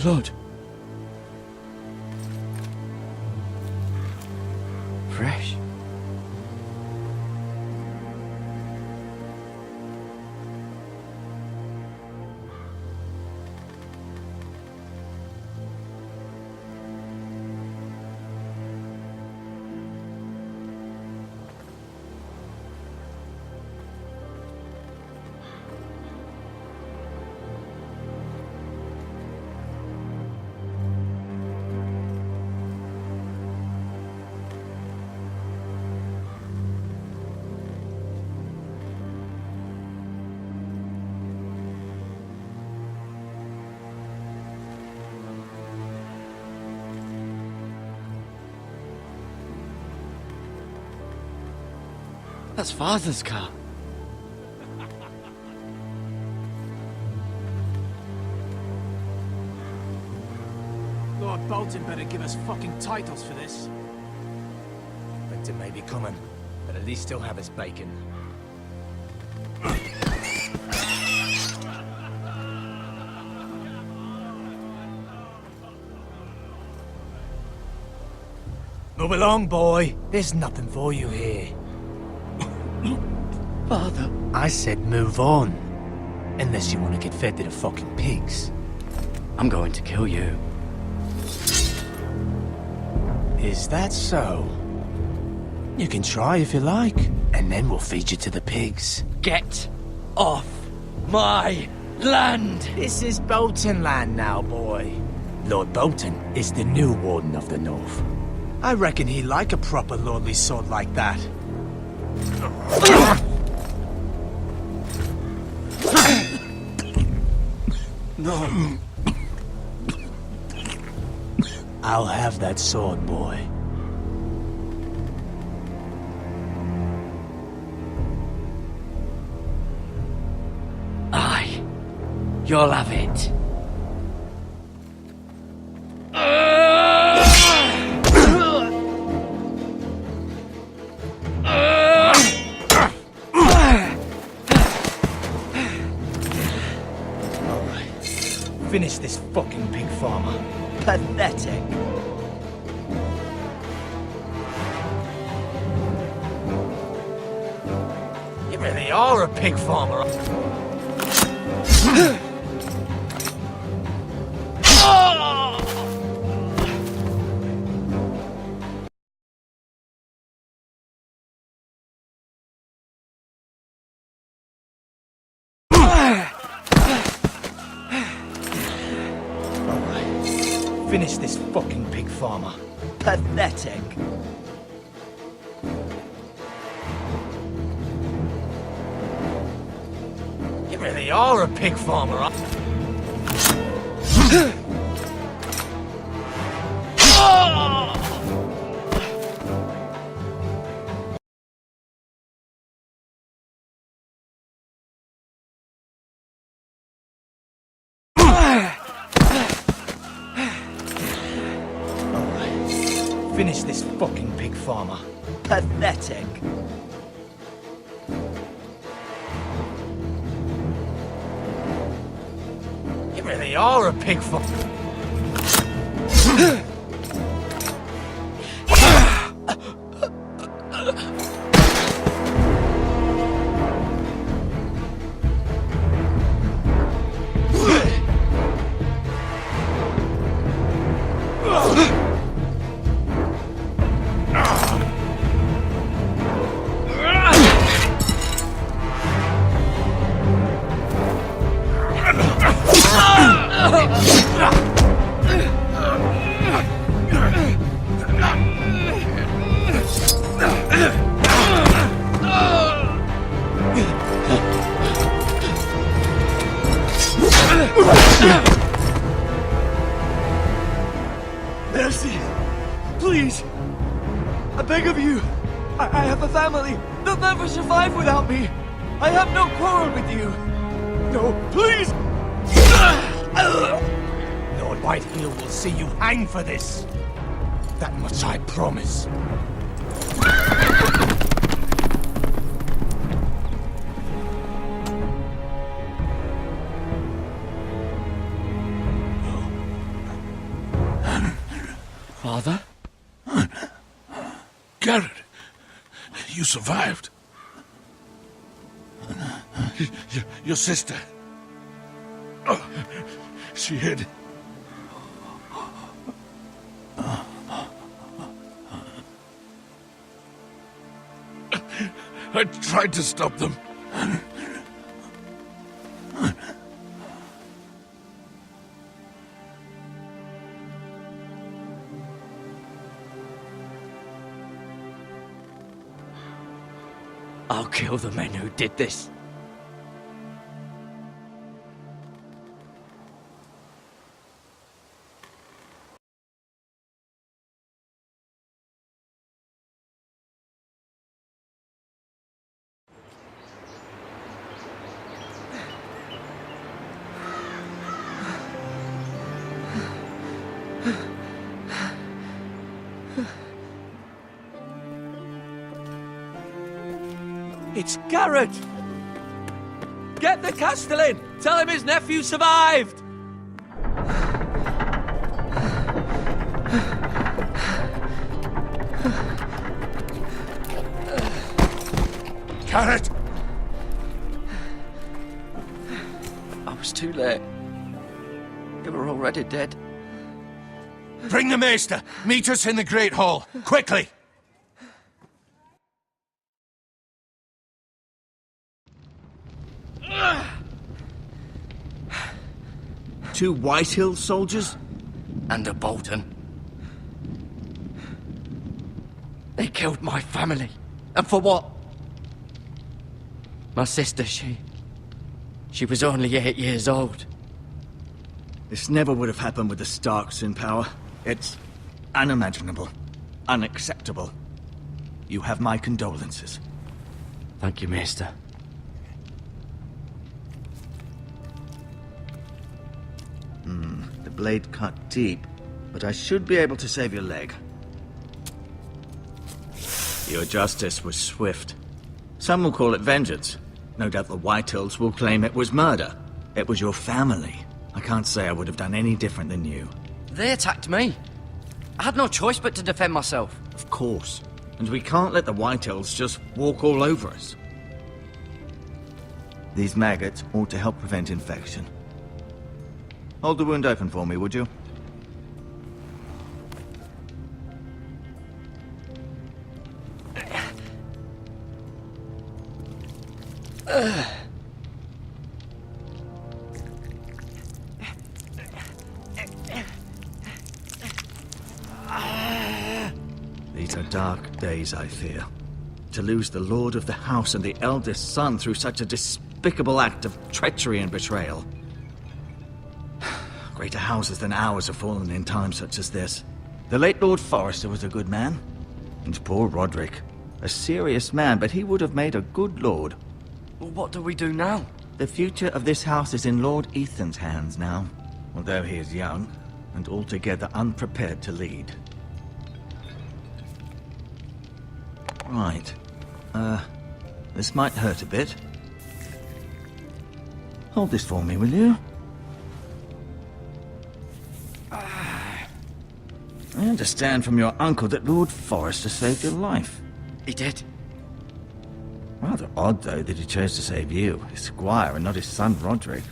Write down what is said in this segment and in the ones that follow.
Blood. Fresh. That's Father's car. Lord Bolton better give us fucking titles for this. Victor may be coming, but at least he'll have his bacon. Move along, boy. There's nothing for you here. Father. I said move on. Unless you want to get fed to the fucking pigs. I'm going to kill you. Is that so? You can try if you like, and then we'll feed you to the pigs. Get off my land! This is Bolton land now, boy. Lord Bolton is the new Warden of the North. I reckon he'd like a proper lordly sword like that. No. I'll have that sword, boy. Aye. You'll have it. Finish this fucking pig farmer. Pathetic. You really are a pig farmer. Finish this fucking pig farmer. Pathetic. You really are a pig farmer. Finish this fucking pig farmer. Pathetic. You really are a pig farmer. Mercy! Please! I beg of you! I have a family! They'll never survive without me! I have no quarrel with you! No, please! Lord Whitehill will see you hang for this. That much I promise. Father? Garrett, you survived. Your sister. Oh, she hid. I tried to stop them. I'll kill the men who did this. It's Garrett! Get the Castellan! Tell him his nephew survived! Garrett! I was too late. They were already dead. Bring the Maester! Meet us in the Great Hall! Quickly! Two Whitehill soldiers? And a Bolton. They killed my family. And for what? My sister, she was only 8 years old. This never would have happened with the Starks in power. It's unimaginable. Unacceptable. You have my condolences. Thank you, Maester. The blade cut deep, but I should be able to save your leg. Your justice was swift. Some will call it vengeance. No doubt the Whitehills will claim it was murder. It was your family. I can't say I would have done any different than you. They attacked me. I had no choice but to defend myself. Of course. And we can't let the Whitehills just walk all over us. These maggots ought to help prevent infection. Hold the wound open for me, would you? These are dark days, I fear. To lose the lord of the house and the eldest son through such a despicable act of treachery and betrayal. Greater houses than ours have fallen in times such as this. The late Lord Forrester was a good man. And poor Roderick. A serious man, but he would have made a good lord. Well, what do we do now? The future of this house is in Lord Ethan's hands now. Although he is young, and altogether unprepared to lead. Right. This might hurt a bit. Hold this for me, will you? I understand from your uncle that Lord Forrester saved your life. He did. Rather odd, though, that he chose to save you, his squire, and not his son Roderick.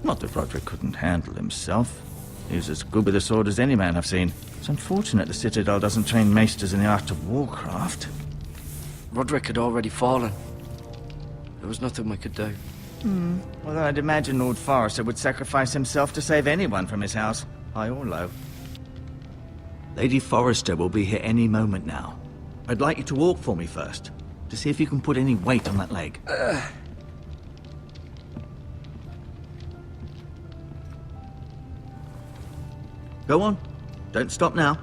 Not that Roderick couldn't handle himself. He was as good with a sword as any man I've seen. It's unfortunate the Citadel doesn't train maesters in the art of warcraft. Roderick had already fallen. There was nothing we could do. Although I'd imagine Lord Forrester would sacrifice himself to save anyone from his house, high or low. Lady Forrester will be here any moment now. I'd like you to walk for me first, to see if you can put any weight on that leg. Go on. Don't stop now.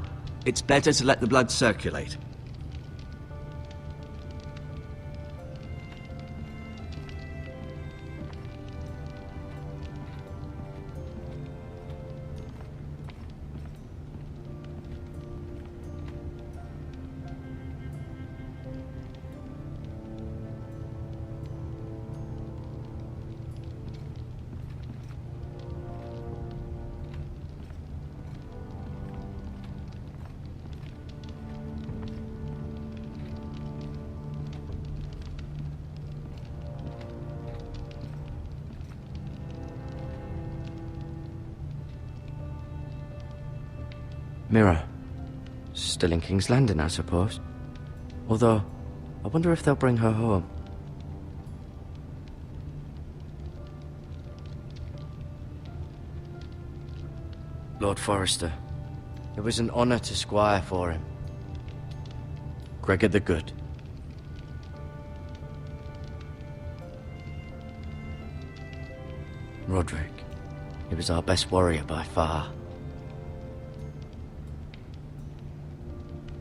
It's better to let the blood circulate. Mira. Still in King's Landing, I suppose. Although, I wonder if they'll bring her home. Lord Forrester, it was an honor to squire for him. Gregor the Good. Roderick, he was our best warrior by far.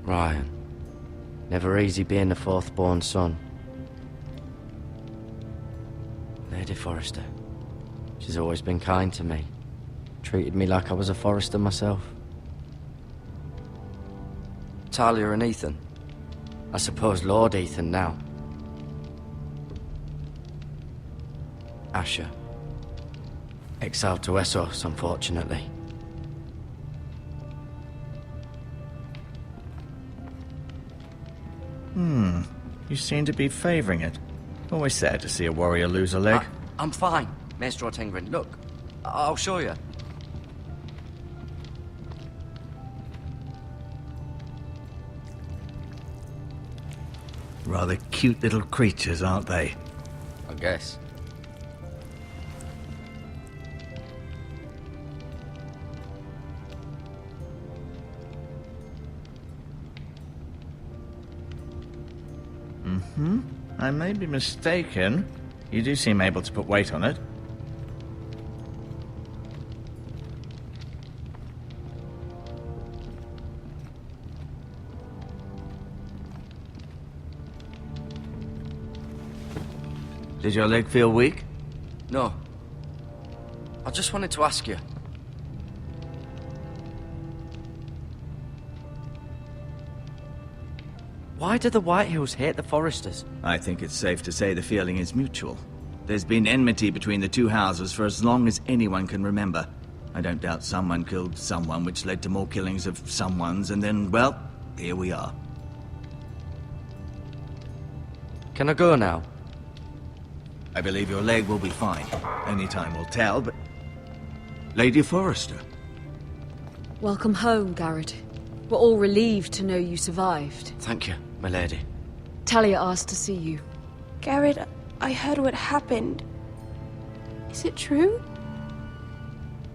Ryan, never easy being the fourth-born son. Lady Forrester, she's always been kind to me. Treated me like I was a Forrester myself. Talia and Ethan. I suppose Lord Ethan now. Asher. Exiled to Essos, unfortunately. You seem to be favouring it. Always sad to see a warrior lose a leg. I'm fine, Maester Ortengren. Look, I'll show you. Rather cute little creatures, aren't they? I guess. I may be mistaken. You do seem able to put weight on it. Did your leg feel weak? No. I just wanted to ask you. Why do the Whitehills hate the Forresters? I think it's safe to say the feeling is mutual. There's been enmity between the two houses for as long as anyone can remember. I don't doubt someone killed someone, which led to more killings of someones, and then, well, here we are. Can I go now? I believe your leg will be fine. Only time will tell, but... Lady Forrester. Welcome home, Garrett. We're all relieved to know you survived. Thank you, my lady. Talia asked to see you. Garrett, I heard what happened. Is it true?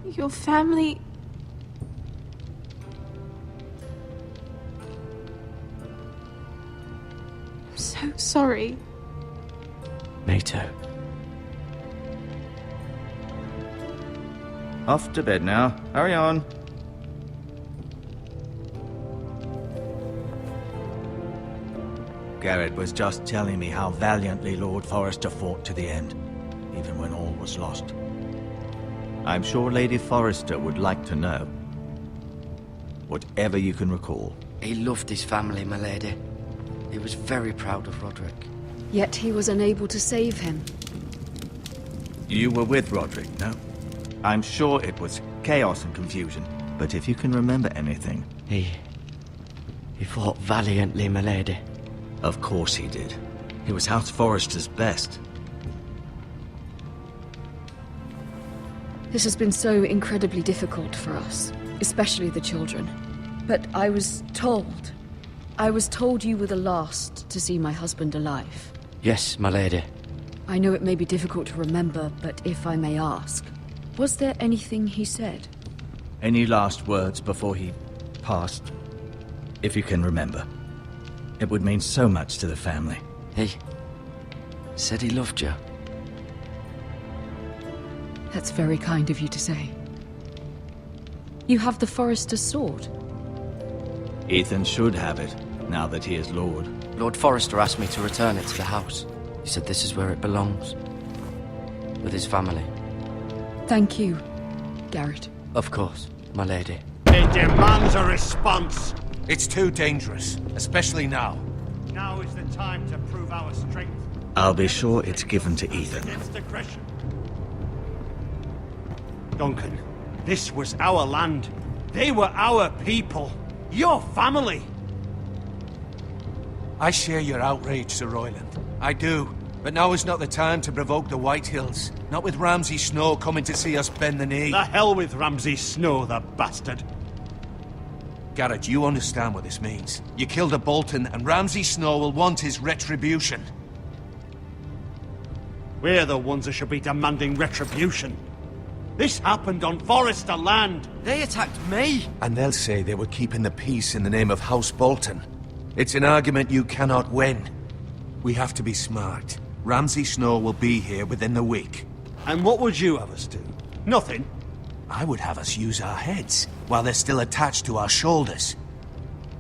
Your family... I'm so sorry. Me too. Off to bed now. Hurry on. Garrett was just telling me how valiantly Lord Forrester fought to the end, even when all was lost. I'm sure Lady Forrester would like to know. Whatever you can recall. He loved his family, my lady. He was very proud of Roderick. Yet he was unable to save him. You were with Roderick, no? I'm sure it was chaos and confusion, but if you can remember anything... He fought valiantly, my lady. Of course he did. He was House Forrester's best. This has been so incredibly difficult for us, especially the children. But I was told you were the last to see my husband alive. Yes, my lady. I know it may be difficult to remember, but if I may ask, was there anything he said? Any last words before he passed? If you can remember. It would mean so much to the family. He said he loved you. That's very kind of you to say. You have the Forrester's sword. Ethan should have it, now that he is Lord. Lord Forrester asked me to return it to the house. He said this is where it belongs. With his family. Thank you, Garrett. Of course, my lady. It demands a response. It's too dangerous, especially now. Now is the time to prove our strength. I'll be sure it's given to Ethan. Against aggression. Duncan, this was our land. They were our people. Your family. I share your outrage, Sir Royland. I do. But now is not the time to provoke the Whitehills. Not with Ramsay Snow coming to see us bend the knee. The hell with Ramsay Snow, the bastard. Garrett, you understand what this means. You killed a Bolton, and Ramsay Snow will want his retribution. We're the ones that should be demanding retribution. This happened on Forrester land. They attacked me! And they'll say they were keeping the peace in the name of House Bolton. It's an argument you cannot win. We have to be smart. Ramsay Snow will be here within the week. And what would you have us do? Nothing. I would have us use our heads, while they're still attached to our shoulders.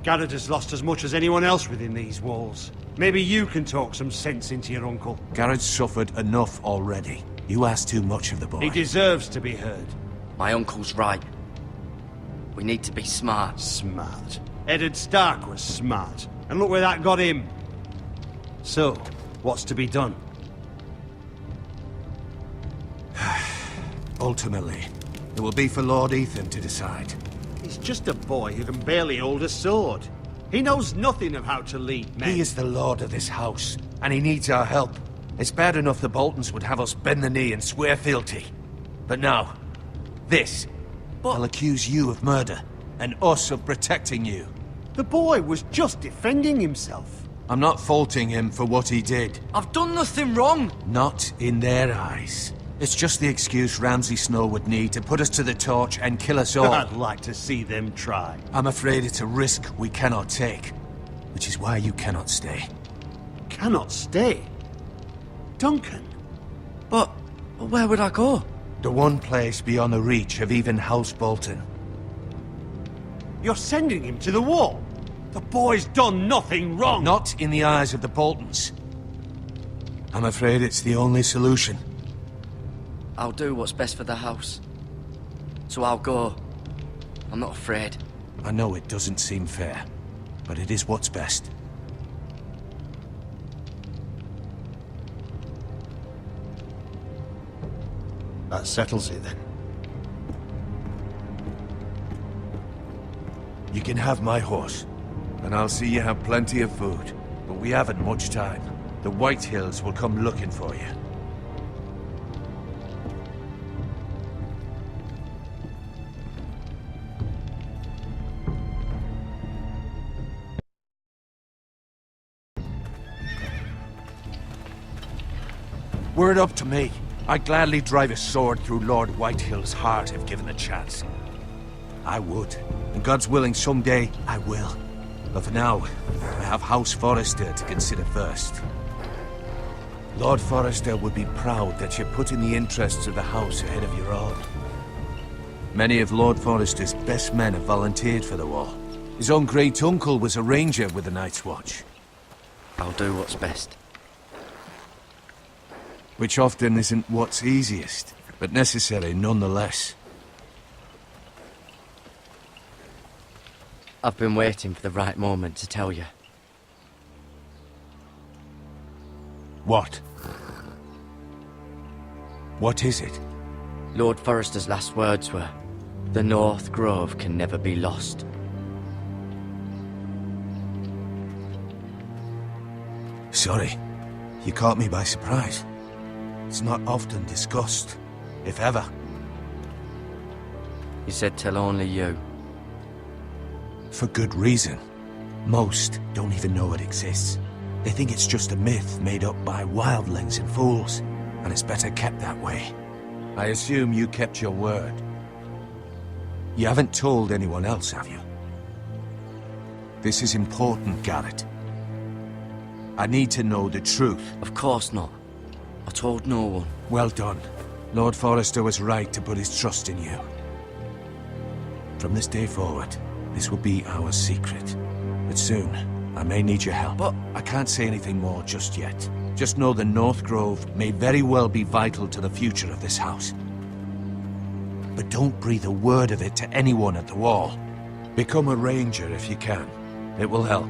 Garrett has lost as much as anyone else within these walls. Maybe you can talk some sense into your uncle. Garrett's suffered enough already. You ask too much of the boy. He deserves to be heard. My uncle's right. We need to be smart. Smart. Eddard Stark was smart. And look where that got him. So, what's to be done? Ultimately, it will be for Lord Ethan to decide. He's just a boy who can barely hold a sword. He knows nothing of how to lead men. He is the lord of this house, and he needs our help. It's bad enough the Boltons would have us bend the knee and swear fealty. But now, this. I'll accuse you of murder, and us of protecting you. The boy was just defending himself. I'm not faulting him for what he did. I've done nothing wrong! Not in their eyes. It's just the excuse Ramsay Snow would need to put us to the torch and kill us all. I'd like to see them try. I'm afraid it's a risk we cannot take, which is why you cannot stay. Cannot stay? Duncan? But where would I go? The one place beyond the reach of even House Bolton. You're sending him to the wall? The boy's done nothing wrong! Not in the eyes of the Boltons. I'm afraid it's the only solution. I'll do what's best for the house. So I'll go. I'm not afraid. I know it doesn't seem fair, but it is what's best. That settles it then. You can have my horse, and I'll see you have plenty of food. But we haven't much time. The White Hills will come looking for you. Were it up to me, I'd gladly drive a sword through Lord Whitehill's heart if given the chance. I would, and God's willing someday I will. But for now, I have House Forrester to consider first. Lord Forrester would be proud that you're putting the interests of the house ahead of your own. Many of Lord Forrester's best men have volunteered for the war. His own great-uncle was a ranger with the Night's Watch. I'll do what's best. Which often isn't what's easiest, but necessary nonetheless. I've been waiting for the right moment to tell you. What? What is it? Lord Forrester's last words were, "The North Grove can never be lost." Sorry, you caught me by surprise. It's not often discussed, if ever. He said tell only you. For good reason. Most don't even know it exists. They think it's just a myth made up by wildlings and fools, and it's better kept that way. I assume you kept your word. You haven't told anyone else, have you? This is important, Garrett. I need to know the truth. Of course not. I told no one. Well done. Lord Forrester was right to put his trust in you. From this day forward, this will be our secret. But soon, I may need your help. But I can't say anything more just yet. Just know the North Grove may very well be vital to the future of this house. But don't breathe a word of it to anyone at the wall. Become a ranger if you can. It will help.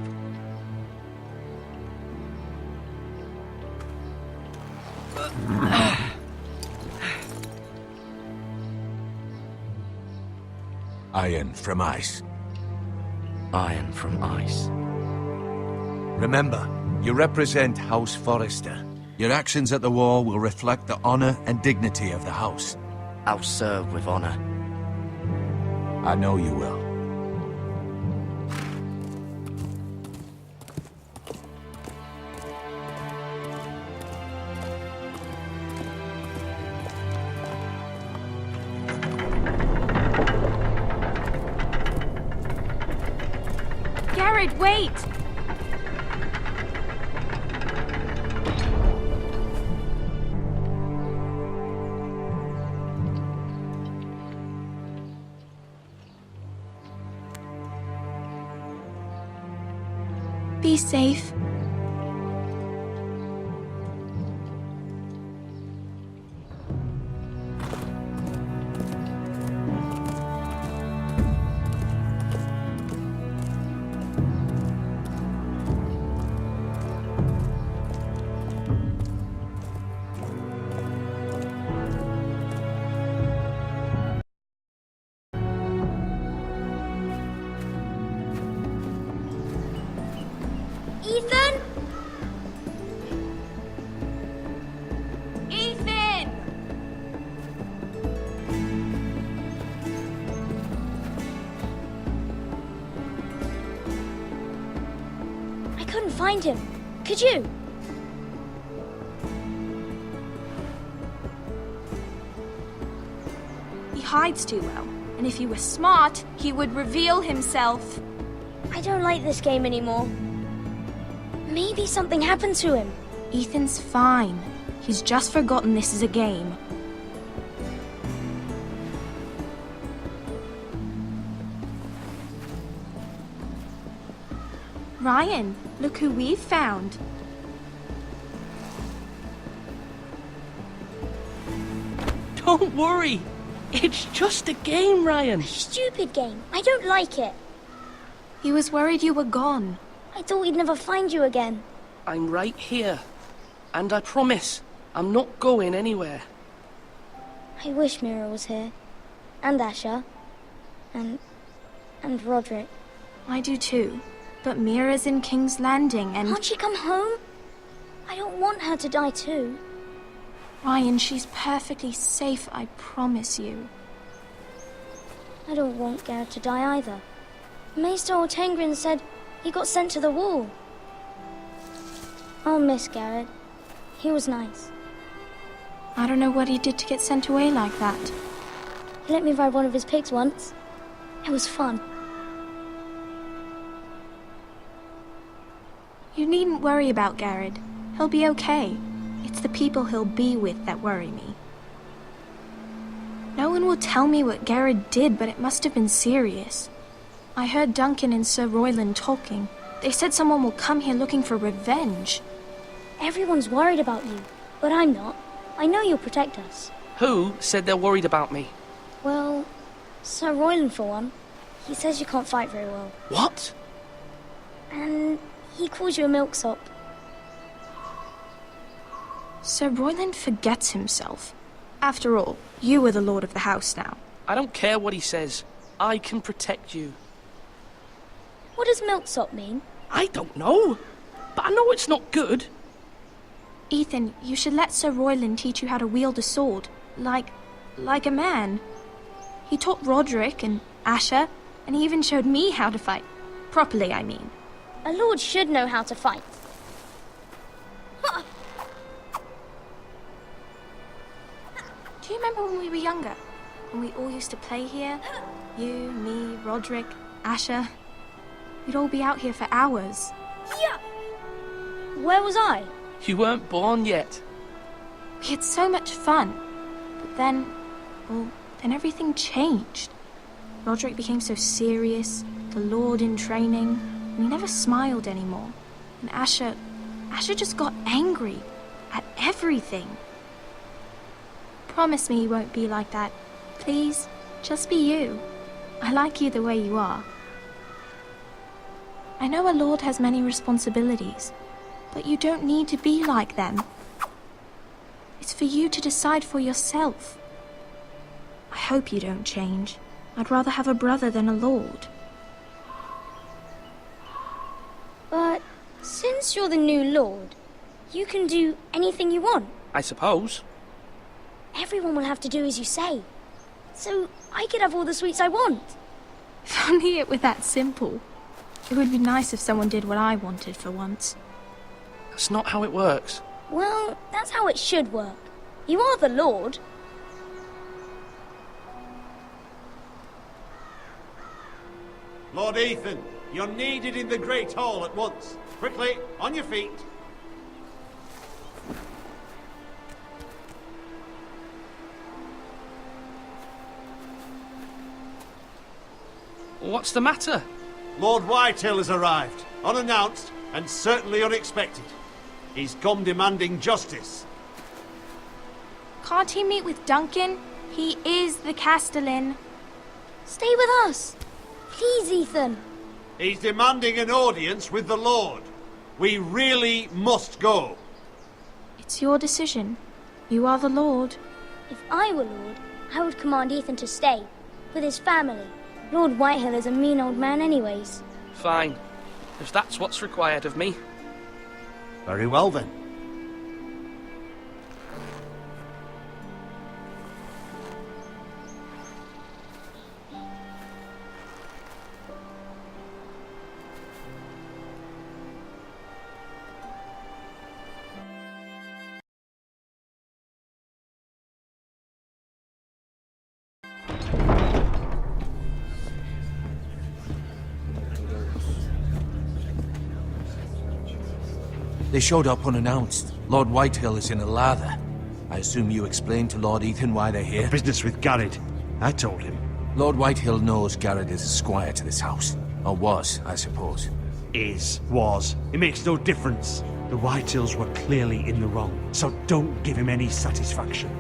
Iron from ice. Iron from ice. Remember, you represent House Forrester. Your actions at the war will reflect the honor and dignity of the house. I'll serve with honor. I know you will. Garrett, wait! Be safe. Ethan? Ethan! I couldn't find him. Could you? He hides too well, and if he were smart, he would reveal himself. I don't like this game anymore. Maybe something happened to him. Ethan's fine. He's just forgotten this is a game. Ryan, look who we've found. Don't worry. It's just a game, Ryan. Stupid game. I don't like it. He was worried you were gone. I thought we'd never find you again. I'm right here. And I promise, I'm not going anywhere. I wish Mira was here. And Asher. And Roderick. I do too. But Mira's in King's Landing and... Can't she come home? I don't want her to die too. Ryan, she's perfectly safe, I promise you. I don't want Garrett to die either. Maester Ortengrin said he got sent to the wall. I'll miss Garrett. He was nice. I don't know what he did to get sent away like that. He let me ride one of his pigs once. It was fun. You needn't worry about Garrett. He'll be okay. It's the people he'll be with that worry me. No one will tell me what Garrett did, but it must have been serious. I heard Duncan and Sir Royland talking. They said someone will come here looking for revenge. Everyone's worried about you, but I'm not. I know you'll protect us. Who said they're worried about me? Well, Sir Royland for one. He says you can't fight very well. What? And he calls you a milksop. Sir Royland forgets himself. After all, you are the lord of the house now. I don't care what he says. I can protect you. What does milksop mean? I don't know. But I know it's not good. Ethan, you should let Sir Royland teach you how to wield a sword. Like a man. He taught Roderick and Asher, and he even showed me how to fight. Properly, I mean. A lord should know how to fight. Do you remember when we were younger? When we all used to play here? You, me, Roderick, Asher. We'd all be out here for hours. Yeah. Where was I? You weren't born yet. We had so much fun. But then everything changed. Roderick became so serious, the Lord in training, and he never smiled anymore. And Asher just got angry at everything. Promise me you won't be like that. Please, just be you. I like you the way you are. I know a lord has many responsibilities, but you don't need to be like them. It's for you to decide for yourself. I hope you don't change. I'd rather have a brother than a lord. But since you're the new lord, you can do anything you want. I suppose. Everyone will have to do as you say. So I could have all the sweets I want. If only it were that simple. It would be nice if someone did what I wanted for once. That's not how it works. Well, that's how it should work. You are the lord. Lord Ethan, You're needed in the Great Hall at once. Quickly, on your feet. What's the matter? Lord Whitehill has arrived, unannounced and certainly unexpected. He's come demanding justice. Can't he meet with Duncan? He is the Castellan. Stay with us. Please, Ethan. He's demanding an audience with the Lord. We really must go. It's your decision. You are the Lord. If I were Lord, I would command Ethan to stay, with his family. Lord Whitehill is a mean old man anyways. Fine. If that's what's required of me. Very well then. They showed up unannounced. Lord Whitehill is in a lather. I assume you explained to Lord Ethan why they're here? Business with Garrett. I told him. Lord Whitehill knows Garrett is a squire to this house. Or was, I suppose. Was. It makes no difference. The Whitehills were clearly in the wrong, so don't give him any satisfaction.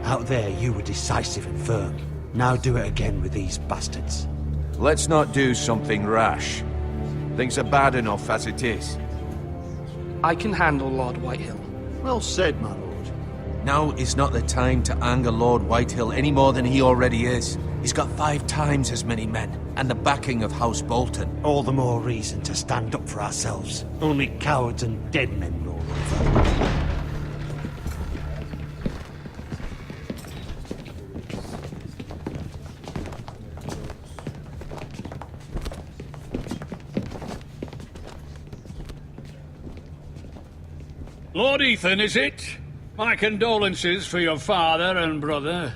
Out there, you were decisive and firm. Now do it again with these bastards. Let's not do something rash. Things are bad enough as it is. I can handle Lord Whitehill. Well said, my lord. Now is not the time to anger Lord Whitehill any more than he already is. He's got 5 times as many men, and the backing of House Bolton. All the more reason to stand up for ourselves. Only cowards and dead men roll over. Lord Ethan, is it? My condolences for your father and brother.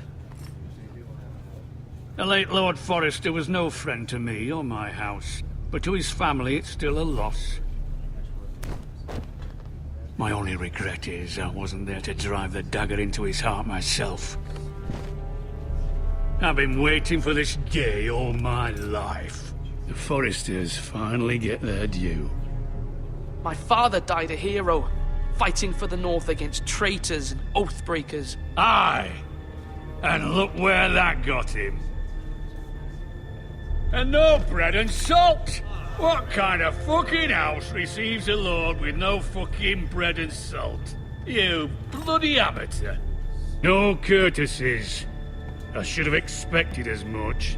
The late Lord Forrester was no friend to me or my house, but to his family it's still a loss. My only regret is I wasn't there to drive the dagger into his heart myself. I've been waiting for this day all my life. The Forresters finally get their due. My father died a hero, fighting for the North against traitors and oath-breakers. Aye! And look where that got him. And no bread and salt! What kind of fucking house receives a lord with no fucking bread and salt? You bloody amateur. No courtesies. I should have expected as much.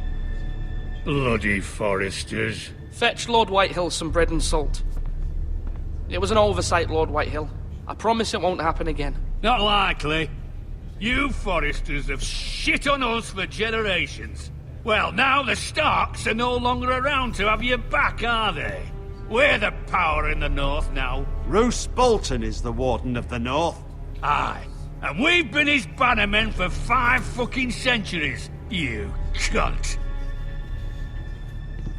Bloody Forresters. Fetch Lord Whitehill some bread and salt. It was an oversight, Lord Whitehill. I promise it won't happen again. Not likely. You Forresters have shit on us for generations. Well, now the Starks are no longer around to have your back, are they? We're the power in the North now. Roose Bolton is the Warden of the North. Aye. And we've been his bannermen for 5 fucking centuries, you cunt.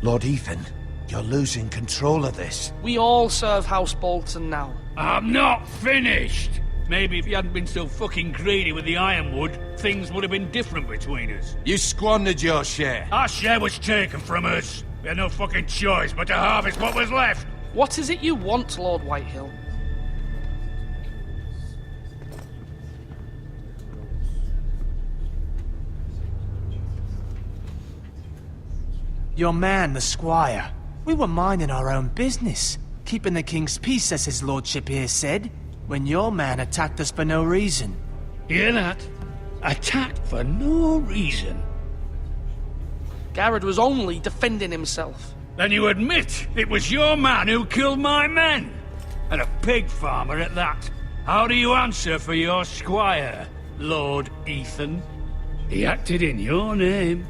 Lord Ethan, you're losing control of this. We all serve House Bolton now. I'm not finished! Maybe if you hadn't been so fucking greedy with the ironwood, things would have been different between us. You squandered your share. Our share was taken from us. We had no fucking choice but to harvest what was left. What is it you want, Lord Whitehill? Your man, the squire. We were minding our own business, keeping the king's peace, as his lordship here said, when your man attacked us for no reason. Hear that? Attacked for no reason. Garrett was only defending himself. Then you admit it was your man who killed my men? And a pig farmer at that. How do you answer for your squire, Lord Ethan? He acted in your name.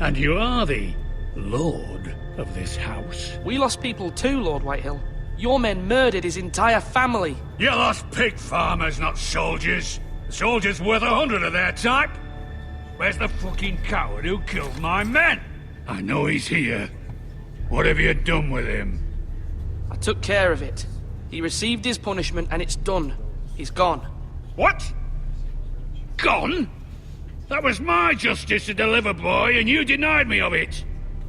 And you are the lord of this house. We lost people too, Lord Whitehill. Your men murdered his entire family. You lost pig farmers, not soldiers. The soldiers worth 100 of their type. Where's the fucking coward who killed my men? I know he's here. What have you done with him? I took care of it. He received his punishment and it's done. He's gone. What? Gone? That was my justice to deliver, boy, and you denied me of it.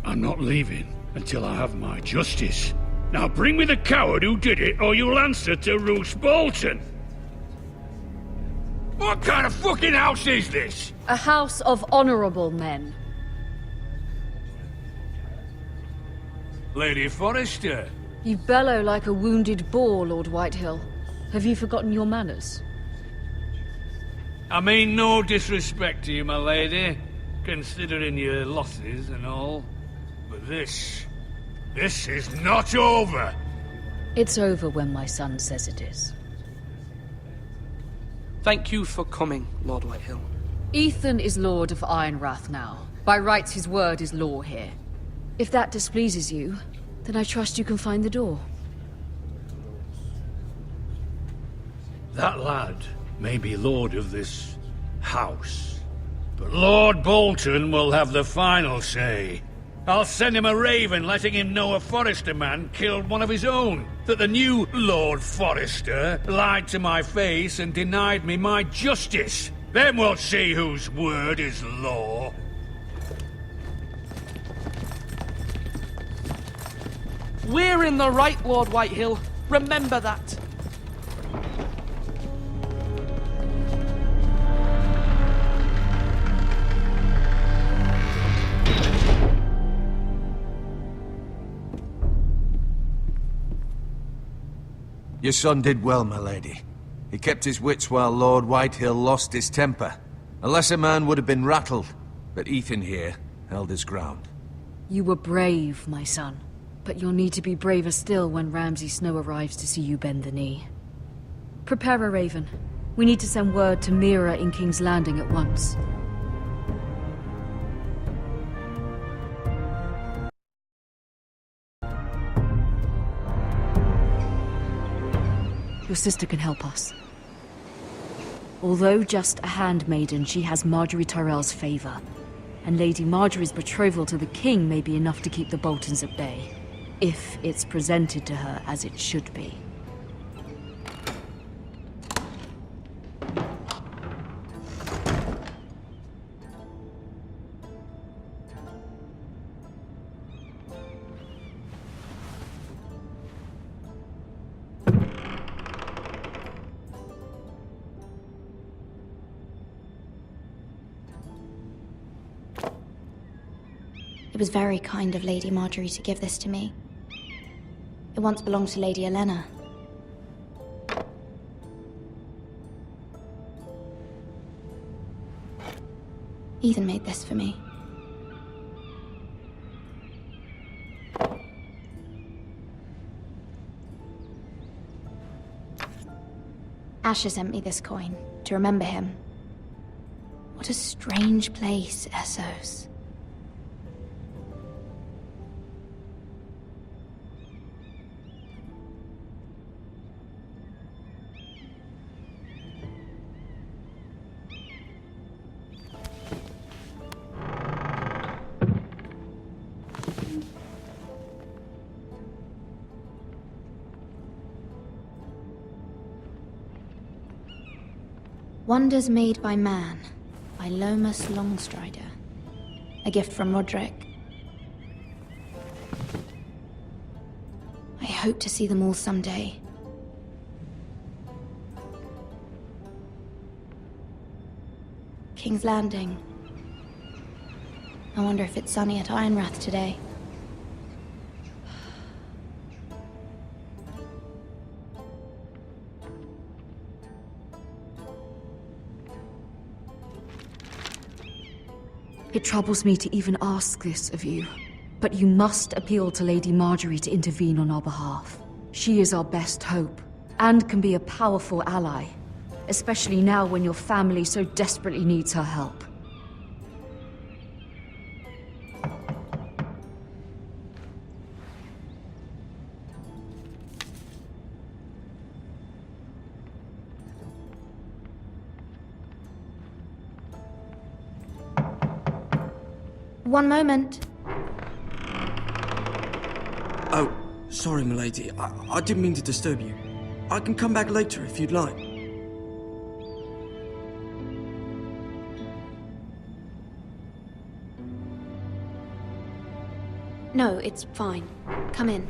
I'm not leaving until I have my justice. Now bring me the coward who did it, or you'll answer to Roose Bolton. What kind of fucking house is this? A house of honorable men. Lady Forrester. You bellow like a wounded boar, Lord Whitehill. Have you forgotten your manners? I mean no disrespect to you, my lady, considering your losses and all. But this is not over. It's over when my son says it is. Thank you for coming, Lord Whitehill. Ethan is Lord of Ironrath now. By rights, his word is law here. If that displeases you, then I trust you can find the door. That lad may be lord of this house, but Lord Bolton will have the final say. I'll send him a raven letting him know a Forrester man killed one of his own, that the new Lord Forrester lied to my face and denied me my justice. Then we'll see whose word is law. We're in the right, Lord Whitehill. Remember that. Your son did well, my lady. He kept his wits while Lord Whitehill lost his temper. A lesser man would have been rattled, but Ethan here held his ground. You were brave, my son. But you'll need to be braver still when Ramsay Snow arrives to see you bend the knee. Prepare a raven. We need to send word to Mira in King's Landing at once. Your sister can help us. Although just a handmaiden, she has Marjorie Tyrell's favor. And Lady Marjorie's betrothal to the king may be enough to keep the Boltons at bay. If it's presented to her as it should be. It was very kind of Lady Marjorie to give this to me. It once belonged to Lady Elena. Ethan made this for me. Asher sent me this coin to remember him. What a strange place, Essos. Wonders Made by Man, by Lomas Longstrider. A gift from Roderick. I hope to see them all someday. King's Landing. I wonder if it's sunny at Ironrath today. It troubles me to even ask this of you, but you must appeal to Lady Marjorie to intervene on our behalf. She is our best hope, and can be a powerful ally, especially now when your family so desperately needs her help. One moment. Oh, sorry, milady. I didn't mean to disturb you. I can come back later if you'd like. No, it's fine. Come in.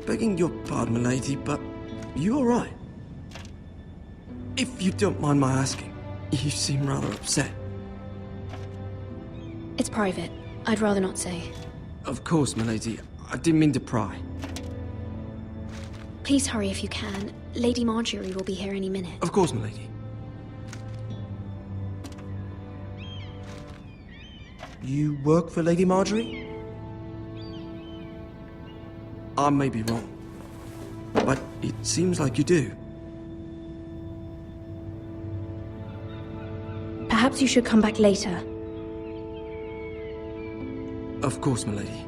Begging your pardon, milady, but you all right? If you don't mind my asking, you seem rather upset. It's private. I'd rather not say. Of course, milady. I didn't mean to pry. Please hurry if you can. Lady Marjorie will be here any minute. Of course, milady. You work for Lady Marjorie? I may be wrong, but it seems like you do. Perhaps you should come back later. Of course, milady.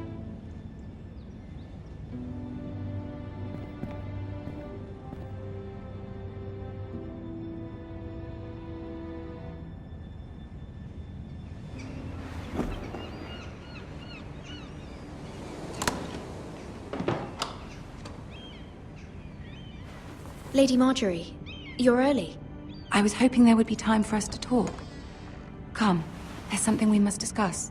Lady Marjorie, you're early. I was hoping there would be time for us to talk. Come, there's something we must discuss.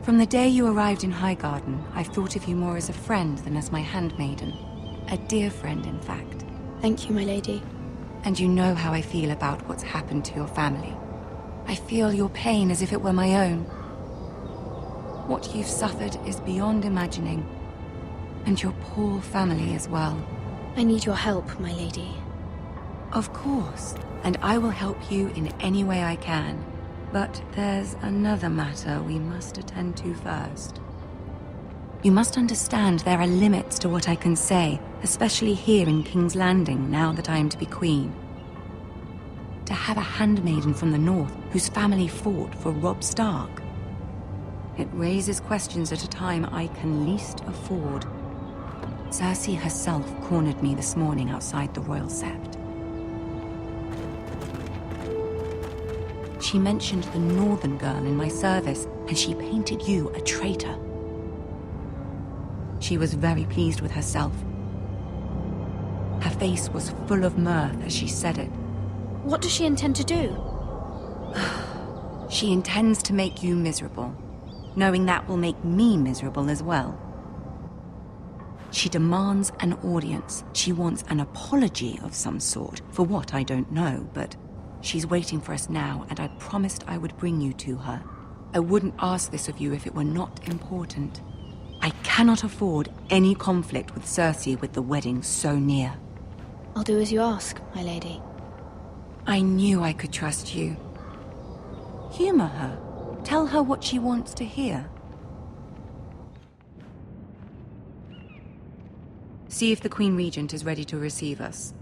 From the day you arrived in Highgarden, I've thought of you more as a friend than as my handmaiden. A dear friend, in fact. Thank you, my lady. And you know how I feel about what's happened to your family. I feel your pain as if it were my own. What you've suffered is beyond imagining. And your poor family as well. I need your help, my lady. Of course, and I will help you in any way I can. But there's another matter we must attend to first. You must understand there are limits to what I can say, especially here in King's Landing, now that I am to be queen. To have a handmaiden from the north whose family fought for Robb Stark. It raises questions at a time I can least afford. Cersei herself cornered me this morning outside the Royal Sept. She mentioned the northern girl in my service, and she painted you a traitor. She was very pleased with herself. Her face was full of mirth as she said it. What does she intend to do? She intends to make you miserable, knowing that will make me miserable as well. She demands an audience. She wants an apology of some sort, for what I don't know, but she's waiting for us now, and I promised I would bring you to her. I wouldn't ask this of you if it were not important. I cannot afford any conflict with Cersei with the wedding so near. I'll do as you ask, my lady. I knew I could trust you. Humor her. Tell her what she wants to hear. See if the Queen Regent is ready to receive us.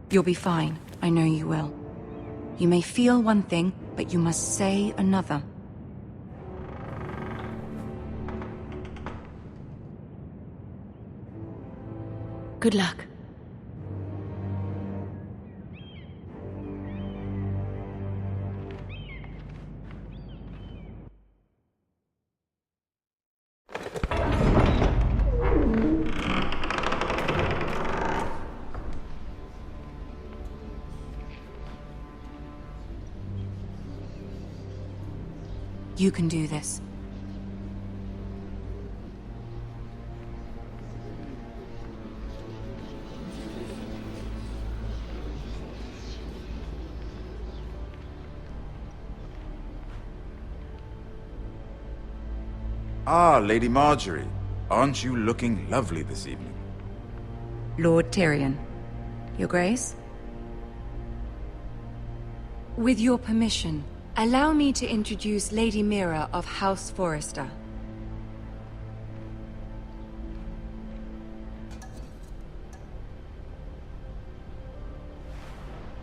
You'll be fine. I know you will. You may feel one thing, but you must say another. Good luck. You can do this. Ah, Lady Marjorie. Aren't you looking lovely this evening? Lord Tyrion. Your Grace? With your permission, Allow me to introduce Lady Mira of House Forrester.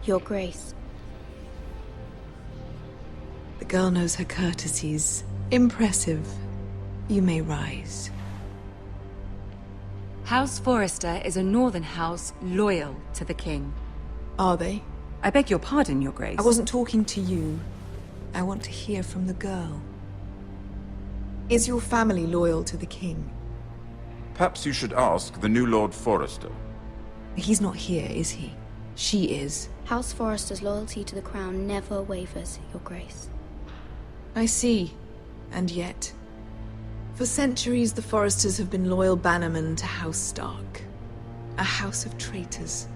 Your Grace. The girl knows her courtesies. Impressive. You may rise. House Forrester is a northern house loyal to the king. Are they? I beg your pardon, Your Grace. I wasn't talking to you. I want to hear from the girl. Is your family loyal to the king? Perhaps you should ask the new Lord Forrester. He's not here, is he? She is. House Forrester's loyalty to the crown never wavers, Your Grace. I see. And yet... For centuries, the Forresters have been loyal bannermen to House Stark. A house of traitors.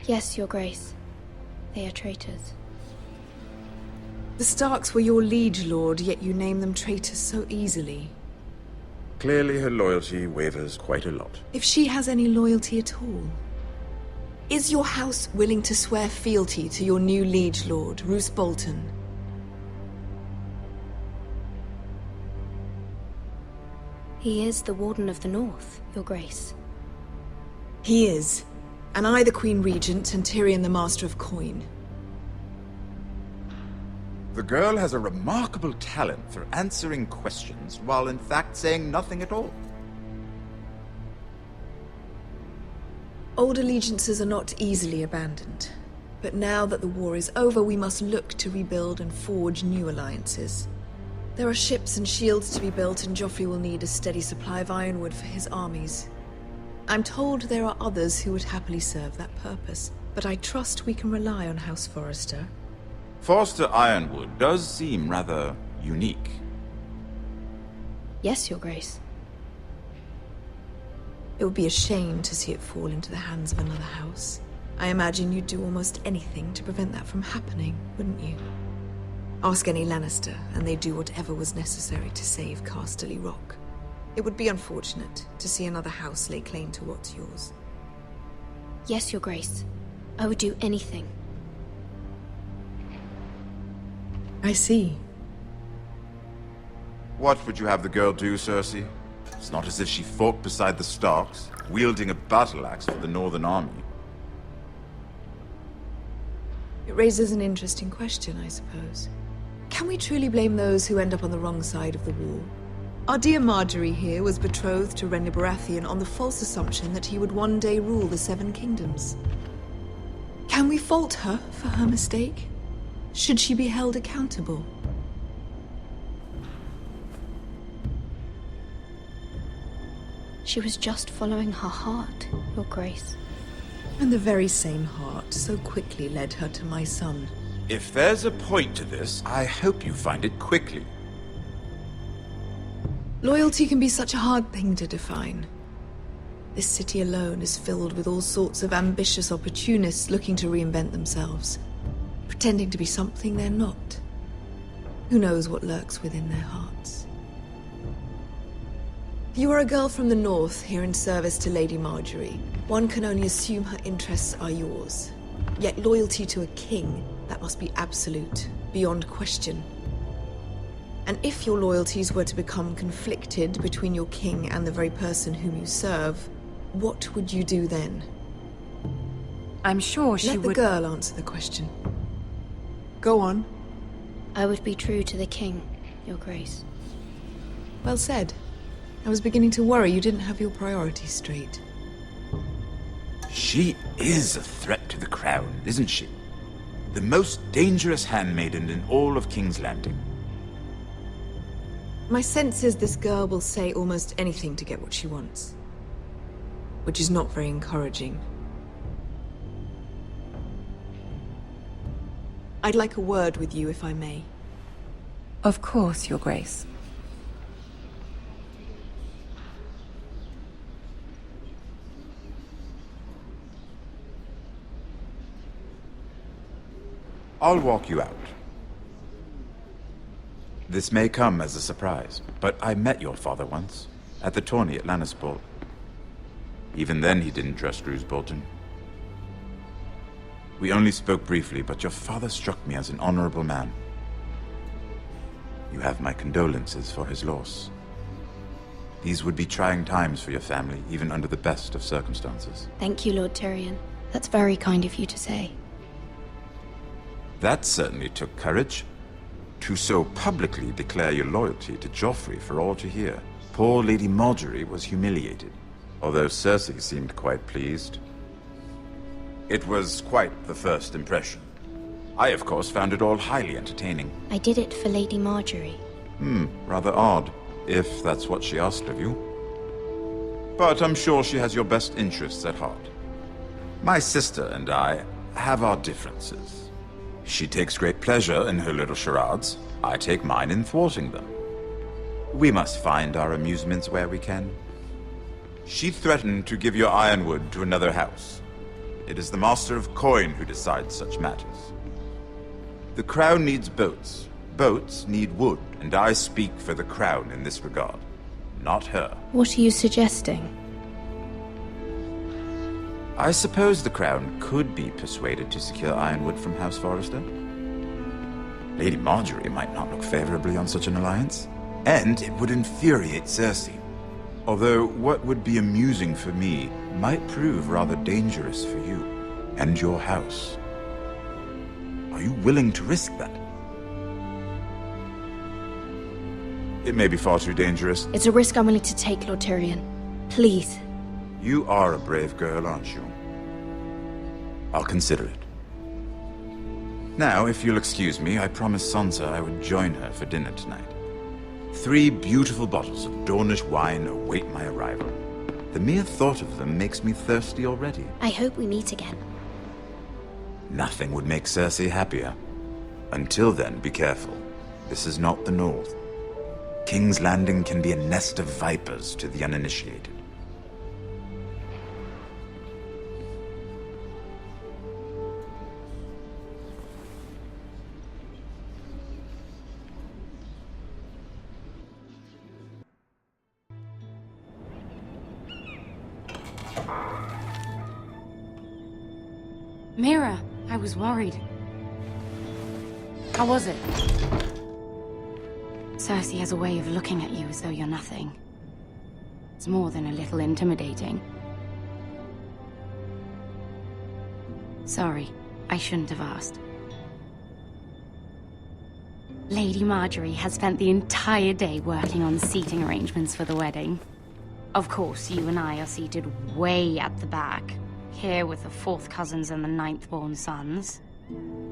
Yes, Your Grace. They are traitors. The Starks were your liege lord, yet you name them traitors so easily. Clearly her loyalty wavers quite a lot. If she has any loyalty at all. Is your house willing to swear fealty to your new liege lord, Roose Bolton? He is the Warden of the North, Your Grace. He is. And I the Queen Regent and Tyrion the Master of Coin. The girl has a remarkable talent for answering questions while in fact saying nothing at all. Old allegiances are not easily abandoned. But now that the war is over, we must look to rebuild and forge new alliances. There are ships and shields to be built, and Joffrey will need a steady supply of ironwood for his armies. I'm told there are others who would happily serve that purpose, but I trust we can rely on House Forrester. Forrester Ironwood does seem rather unique. Yes, Your Grace. It would be a shame to see it fall into the hands of another house. I imagine you'd do almost anything to prevent that from happening, wouldn't you? Ask any Lannister, and they'd do whatever was necessary to save Casterly Rock. It would be unfortunate to see another house lay claim to what's yours. Yes, Your Grace. I would do anything. I see. What would you have the girl do, Cersei? It's not as if she fought beside the Starks, wielding a battle axe for the Northern Army. It raises an interesting question, I suppose. Can we truly blame those who end up on the wrong side of the war? Our dear Marjorie here was betrothed to Renly Baratheon on the false assumption that he would one day rule the Seven Kingdoms. Can we fault her for her mistake? Should she be held accountable? She was just following her heart, Your Grace. And the very same heart so quickly led her to my son. If there's a point to this, I hope you find it quickly. Loyalty can be such a hard thing to define. This city alone is filled with all sorts of ambitious opportunists looking to reinvent themselves, pretending to be something they're not. Who knows what lurks within their hearts? You are a girl from the north, here in service to Lady Marjorie. One can only assume her interests are yours. Yet loyalty to a king, that must be absolute, beyond question. And if your loyalties were to become conflicted between your king and the very person whom you serve, what would you do then? I'm sure she would... Let the girl answer the question. Go on. I would be true to the king, Your Grace. Well said. I was beginning to worry you didn't have your priorities straight. She is a threat to the crown, isn't she? The most dangerous handmaiden in all of King's Landing. My sense is this girl will say almost anything to get what she wants. Which is not very encouraging. I'd like a word with you, if I may. Of course, Your Grace. I'll walk you out. This may come as a surprise, but I met your father once, at the tourney at Lannisport. Even then he didn't trust Roose Bolton. We only spoke briefly, but your father struck me as an honorable man. You have my condolences for his loss. These would be trying times for your family, even under the best of circumstances. Thank you, Lord Tyrion. That's very kind of you to say. That certainly took courage. To so publicly declare your loyalty to Joffrey for all to hear. Poor Lady Margaery was humiliated, although Cersei seemed quite pleased. It was quite the first impression. I, of course, found it all highly entertaining. I did it for Lady Margaery. Rather odd, if that's what she asked of you. But I'm sure she has your best interests at heart. My sister and I have our differences. She takes great pleasure in her little charades. I take mine in thwarting them. We must find our amusements where we can. She threatened to give your ironwood to another house. It is the Master of Coin who decides such matters. The Crown needs boats. Boats need wood, and I speak for the Crown in this regard, not her. What are you suggesting? I suppose the Crown could be persuaded to secure ironwood from House Forrester. Lady Margaery might not look favorably on such an alliance, and it would infuriate Cersei. Although what would be amusing for me might prove rather dangerous for you and your house. Are you willing to risk that? It may be far too dangerous. It's a risk I'm willing to take, Lord Tyrion. Please. You are a brave girl, aren't you? I'll consider it. Now, if you'll excuse me, I promised Sansa I would join her for dinner tonight. 3 beautiful bottles of Dornish wine await my arrival. The mere thought of them makes me thirsty already. I hope we meet again. Nothing would make Cersei happier. Until then, be careful. This is not the North. King's Landing can be a nest of vipers to the uninitiated. Mira, I was worried. How was it? Cersei has a way of looking at you as though you're nothing. It's more than a little intimidating. Sorry, I shouldn't have asked. Lady Margaery has spent the entire day working on seating arrangements for the wedding. Of course, you and I are seated way at the back, here with the 4th cousins and the 9th-born sons.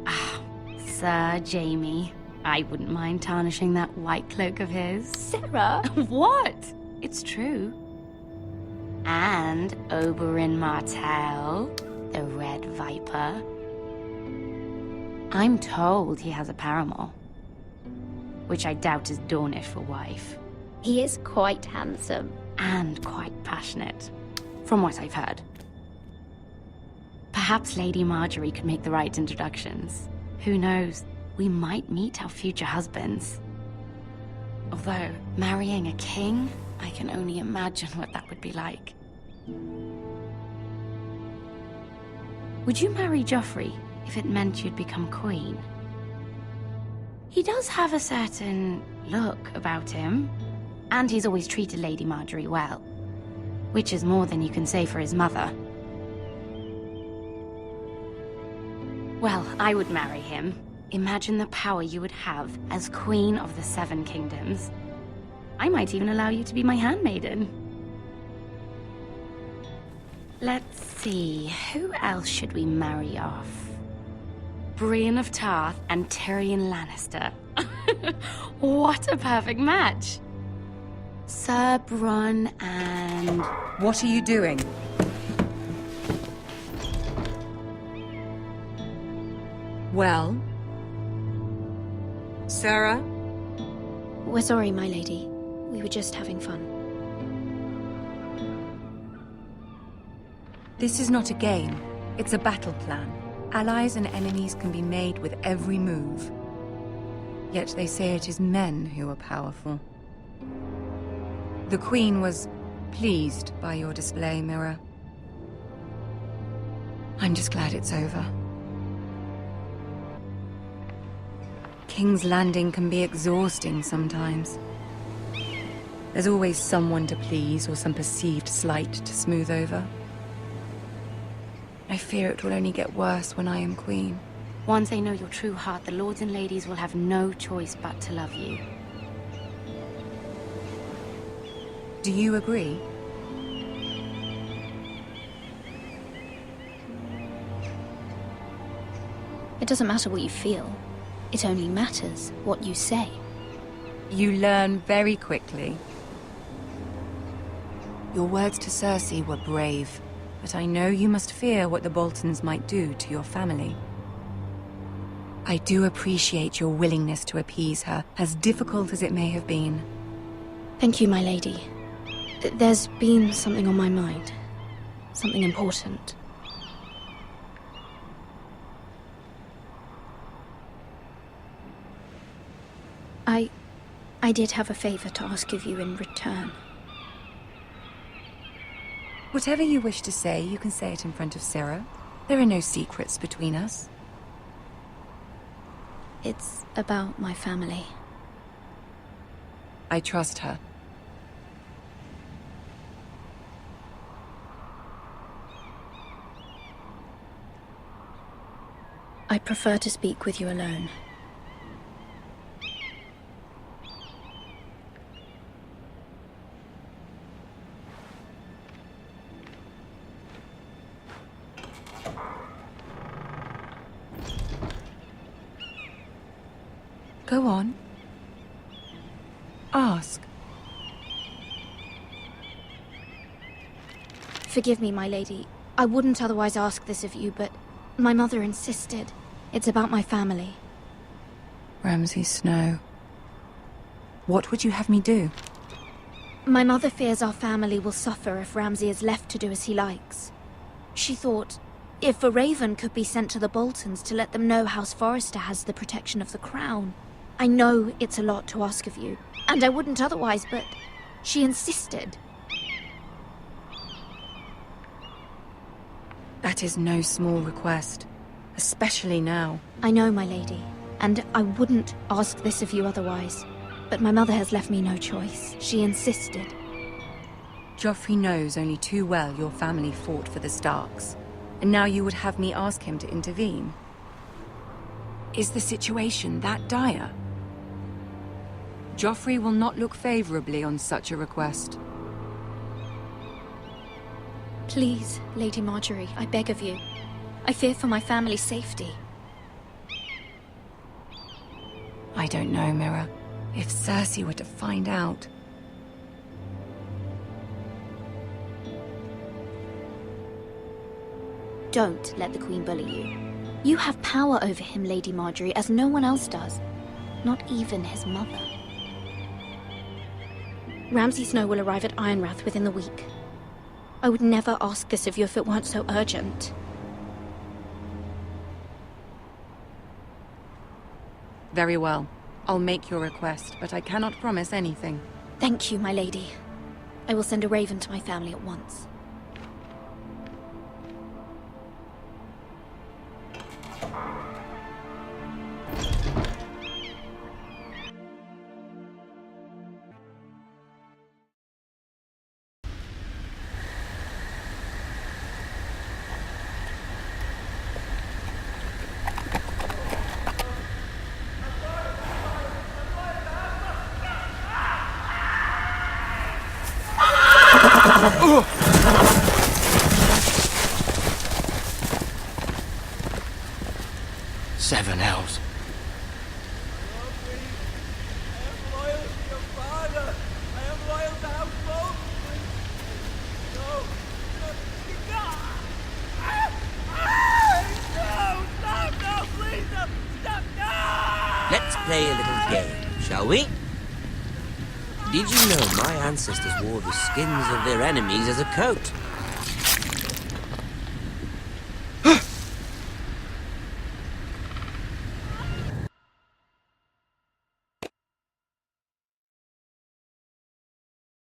Ah, Sir Jaime. I wouldn't mind tarnishing that white cloak of his. Sarah? What? It's true. And Oberyn Martell, the Red Viper. I'm told he has a paramour, which I doubt is Dornish for wife. He is quite handsome. And quite passionate, from what I've heard. Perhaps Lady Margaery could make the right introductions. Who knows? We might meet our future husbands. Although, marrying a king, I can only imagine what that would be like. Would you marry Joffrey if it meant you'd become queen? He does have a certain look about him, and he's always treated Lady Margaery well, which is more than you can say for his mother. Well, I would marry him. Imagine the power you would have as Queen of the 7 Kingdoms. I might even allow you to be my handmaiden. Let's see, who else should we marry off? Brienne of Tarth and Tyrion Lannister. What a perfect match! Sir Bronn and... What are you doing? Well? Sarah? We're sorry, my lady. We were just having fun. This is not a game. It's a battle plan. Allies and enemies can be made with every move. Yet they say it is men who are powerful. The Queen was pleased by your display, Mira. I'm just glad it's over. King's Landing can be exhausting sometimes. There's always someone to please or some perceived slight to smooth over. I fear it will only get worse when I am queen. Once they know your true heart, the lords and ladies will have no choice but to love you. Do you agree? It doesn't matter what you feel. It only matters what you say. You learn very quickly. Your words to Cersei were brave, but I know you must fear what the Boltons might do to your family. I do appreciate your willingness to appease her, as difficult as it may have been. Thank you, my lady. There's been something on my mind. Something important. I did have a favor to ask of you in return. Whatever you wish to say, you can say it in front of Sarah. There are no secrets between us. It's about my family. I trust her. I prefer to speak with you alone. Go on. Ask. Forgive me, my lady. I wouldn't otherwise ask this of you, but my mother insisted. It's about my family. Ramsay Snow. What would you have me do? My mother fears our family will suffer if Ramsay is left to do as he likes. She thought, if a raven could be sent to the Boltons to let them know House Forrester has the protection of the crown. I know it's a lot to ask of you, and I wouldn't otherwise, but she insisted. That is no small request, especially now. I know, my lady, and I wouldn't ask this of you otherwise, but my mother has left me no choice. She insisted. Joffrey knows only too well your family fought for the Starks, and now you would have me ask him to intervene. Is the situation that dire? Joffrey will not look favorably on such a request. Please, Lady Margaery, I beg of you. I fear for my family's safety. I don't know, Mira. If Cersei were to find out... Don't let the Queen bully you. You have power over him, Lady Margaery, as no one else does. Not even his mother. Ramsay Snow will arrive at Ironrath within the week. I would never ask this of you if it weren't so urgent. Very well. I'll make your request, but I cannot promise anything. Thank you, my lady. I will send a raven to my family at once. Seven hells. Let's play a little game, shall we? Did you know my ancestors wore the skins of their enemies as a coat?